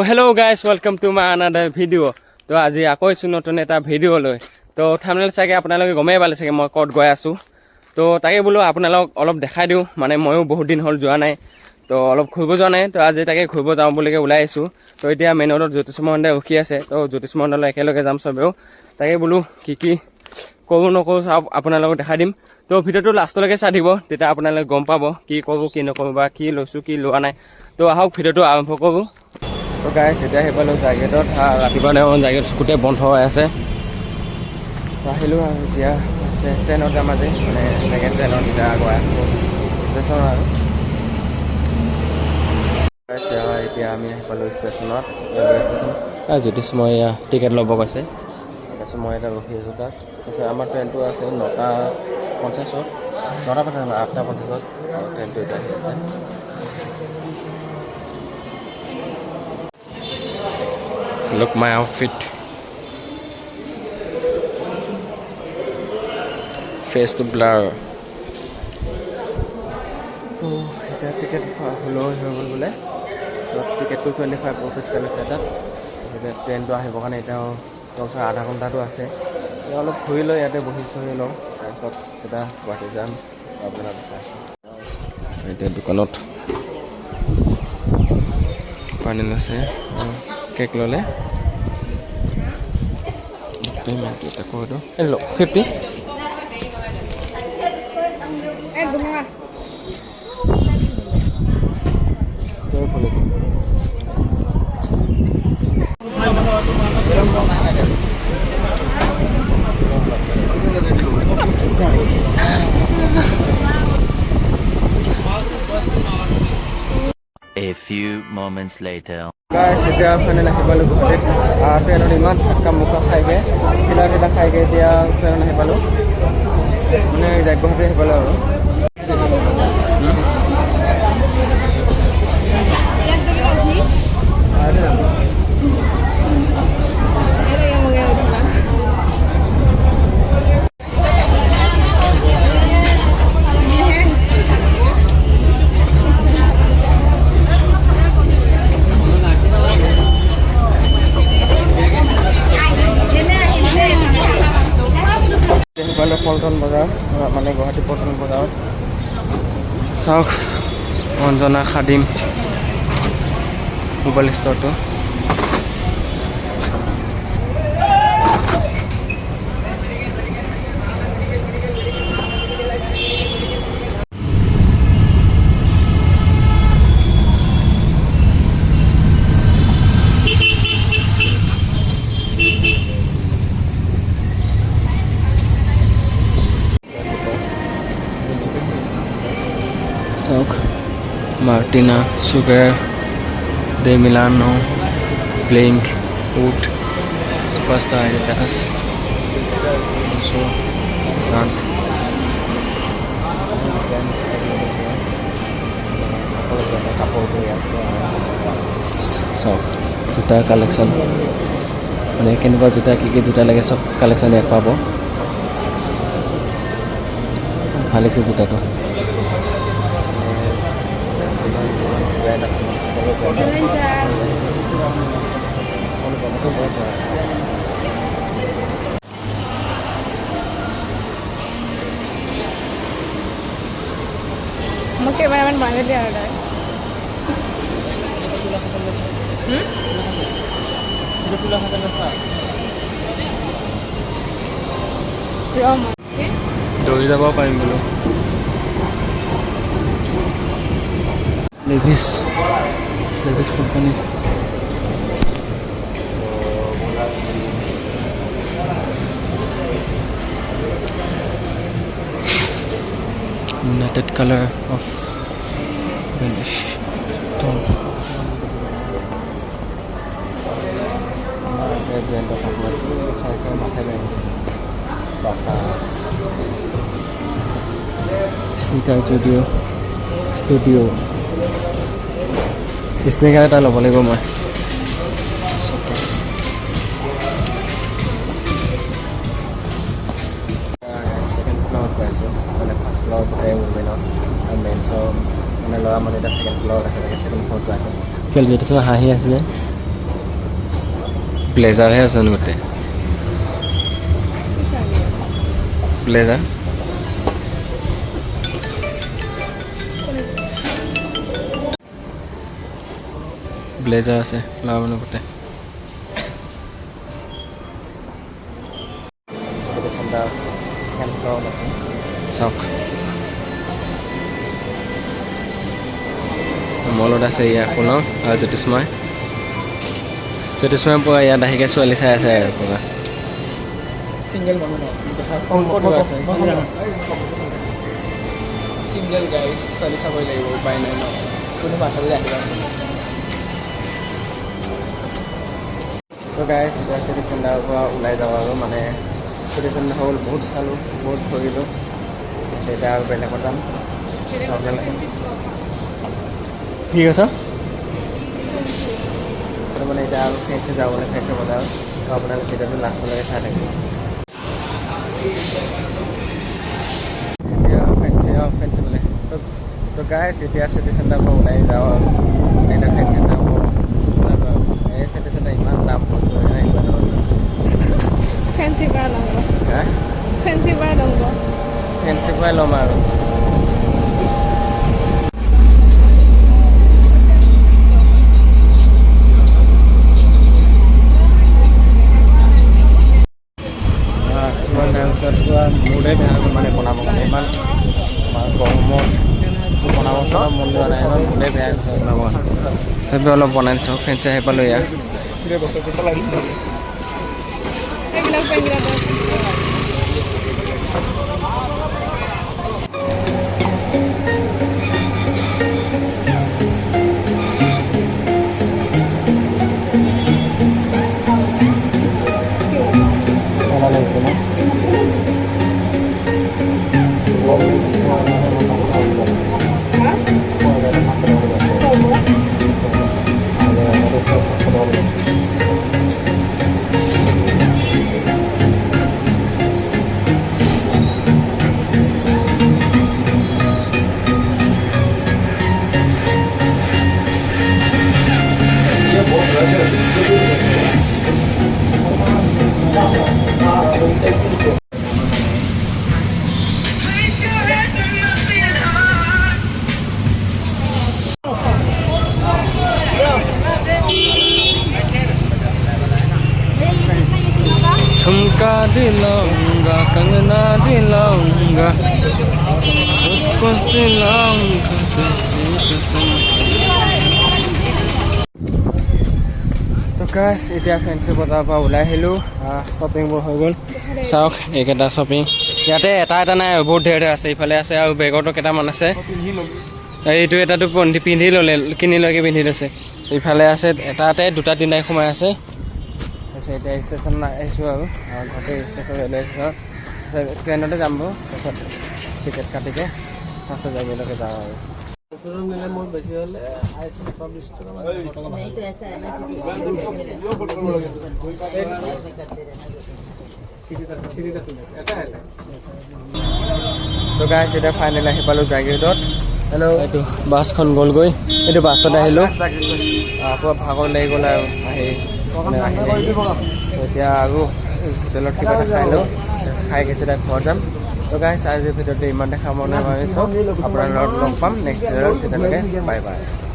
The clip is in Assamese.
Hello' guys welcome to my another video' তো আজি আকৌ আছোঁ নতুন এটা ভিডিঅ' লৈ তো থাম্বনেইল চাগে আপোনালোকে গমেই পালে চাগে মই ক'ত গৈ আছোঁ তো তাকে বোলো আপোনালোকক অলপ দেখাই দিওঁ মানে ময়ো বহুত দিন হ'ল যোৱা নাই তো অলপ ঘূৰিব যোৱা নাই তো আজি তাকে ঘূৰিব যাওঁ বুলিকৈ ওলাই আহিছোঁ তো এতিয়া মেইন ৰোডত জ্যোতিষ মন্দিৰ ৰখি আছে তো জ্যোতিষ মন্দিৰলৈ একেলগে যাম চবেও তাকে বোলো কি কৰোঁ নকৰোঁ আপোনালোকক দেখাই দিম তো ভিডিঅ'টো লাষ্টলৈকে চাই দিব তেতিয়া আপোনালোকে গম পাব কি কৰোঁ কি নকৰোঁ বা কি লৈছোঁ কি লোৱা নাই তো আহক ভিডিঅ'টো আৰম্ভ কৰোঁ তো গাইছ এতিয়া আহি পালোঁ জাগেটত ৰাতিপুৱা টাইমত জাগেট গোটেই বন্ধ হৈ আছে তো আহিলোঁ আৰু এতিয়া ট্ৰেইনত যাম আজি মানে ছেকেণ্ড ট্ৰেইনত এতিয়া গৈ আছোঁ ষ্টেচন আৰু এতিয়া আমি আহি পালোঁ ষ্টেচনত ৰেলৱে ষ্টেচন জ্যোতিষ মই টিকেট ল'ব গৈছে তাৰপিছত মই এটা ৰখি আছোঁ তাত তাৰপিছত আমাৰ ট্ৰেইনটো আছে 9:50 9:50 8:50 ট্ৰেইনটো এতিয়া আহি আছে Look my outfit. Face to blur. So, এটা টিকেট হলো বলে তো টিকেটটো 25 rupees কৈ লৈছে তাত এতিয়া ট্ৰেইনটো আহিবৰ কাৰণে এতিয়াও ওচৰত আধা ঘণ্টাটো আছে এতিয়া অলপ ঘূৰি লৈ ইয়াতে বহি চহি লওঁ তাৰপিছত এটা গুৱাহাটী যাম আপোনাৰ দেখাইছোঁ এতিয়া দোকানত পানী আছে কেক ল'লে পেমেণ্ট এটা কৰি দিওঁ এই ল 50 A few moments later. Guys, এতিয়া ফাইনেল আহি পালোঁ গুৱাহাটীত ট্ৰেইনত ইমান ধাক্কা মুক্কা খাইগৈ খিলা খাইগৈ এতিয়া ট্ৰেইনত আহি পালোঁ মানে গুৱাহাটী আহি পালোঁ আৰু পল্টন বজাৰ মানে গুৱাহাটী পল্টন বজাৰত চাওক অঞ্জনা খাদিম mobile ষ্ট'ৰটো Sok, Martina, Sugar, De Milano, Blink, Wood, Superstar Adidas, so Sant. So, juta collection. মানে কেনেকুৱা জোতা কি জোতা লাগে চব কালেকশ্যন ইয়াত পাব ভাল লাগিছে জোতাটো Mau cameraman banget dia ada. দৌৰি যাব পাৰিম বোলো Levi's company United color of Vanish Tom brand of size Patar sneaker studio sneaker এটা ল'ব লাগিব মই second floor পাইছোঁ মানে ফাৰ্ষ্ট ফ্ল'ৰ গোটেই উইমেনৰ আৰু মেনছৰ মানে ল'ৰা মানুহ এটা ছেকেণ্ড ফ্ল'ৰত আছে তাকে ছেকেণ্ড ফ্ল'ৰটো আছে খেল যিটো হাঁহি আছে ব্লেজাৰহে আছে গোটে ব্লেজাৰ ব্লেজাৰ আছে লাভ গোটে চাওক মলত আছে ইয়াৰ কোনো আৰু জ্যোতিষ্ময় পৰা ইয়াত আহিকে ছোৱালী চাই আছে পুৰা Single মানুহ সিঙ্গেল গাইজ ছোৱালী চাবই লাগিব উপায় নাই ন কোনো বাছা যদি আহিবা তো গাইজ এতিয়া চিটি চেণ্টাৰৰ পৰা ওলাই যাওঁ আৰু মানে চিটি চেণ্টাৰ হ'ল বহুত চালোঁ বহুত ঘূৰিলোঁ এতিয়া আৰু বেলেগত যাম কি কৈছ মানে এতিয়া আৰু ফেঞ্চি যাবলৈ ফেঞ্চি বজাৰ তো আপোনালোকে ভিডিঅ'টো লাষ্টলৈকে চাই থাকিব ফেঞ্চি বোলে তো গাইজ এতিয়া চিটি চেণ্টাৰৰ পৰা ওলাই যাওঁ আৰু এতিয়া ফেঞ্চি চেণ্টাৰ এই চিটি চেণ্টাৰ ইমান দাম কৈছোঁ ফেঞ্চি পৰা ল'ব হা ফেঞ্চি পৰা ল'ব ফেঞ্চি পৰাই ল'ম আৰু মোৰে বেয়া মানে বনাব কাৰণে ইমান গৰমত বনাব পৰা মন যোৱা নাই ইমান মোৰে বেয়া বনাব সেইবাবে অলপ বনাই দিছোঁ ফেঞ্চি আহি পালোঁ ইয়াৰ এইবিলাক পেংগিৰা झुमका दिलाऊंगा कंगना दिलाऊंगा कुछ दिलाऊंगा তো গাইজ এতিয়া ফেঞ্চি বজাৰৰ পৰা ওলাই আহিলোঁ শ্বপিংবোৰ হৈ গ'ল চাওক এইকেইটা শ্বপিং ইয়াতে এটা নাই বহুত ধেৰ আছে ইফালে আছে আৰু বেগতো কেইটামান আছে এইটো এটাতো পিন্ধি ল'লে কিনি লৈকে পিন্ধি লৈছে ইফালে আছে এটাতে দুটা তিনিটাই সোমাই আছে তাৰপিছত এতিয়া ষ্টেচন আহিছোঁ আৰু ঘৰতে ষ্টেচন ৰেলৱে ষ্টেচন ট্ৰেইনতে যাম বাৰু তাৰপিছত টিকেট কাটিকে ফাৰ্ষ্টত যাবলৈকে যাওঁ আৰু মিলে মোৰ বেছি হ'লে 20 টকা তো গাইজ এতিয়া ফাইনেল আহি পালোঁ জাগিৰোডত হেল্ল' এইটো বাছখন গ'লগৈ এইটো বাছতে আহিলোঁ আকৌ ভাগৰ লাগি গ'ল আৰু আহি এতিয়া আৰু হোটেলত কিবা এটা খাই লওঁ খাই গৈছে এতিয়া ঘৰত যাম তো গাইজ আজিৰ ভিডিঅ'টো ইমান দেখা মনে মাৰিছোঁ আপোনাৰ লগত লগ পাম নেক্সট ভিডিঅ'ত তেতিয়ালৈকে বাই বাই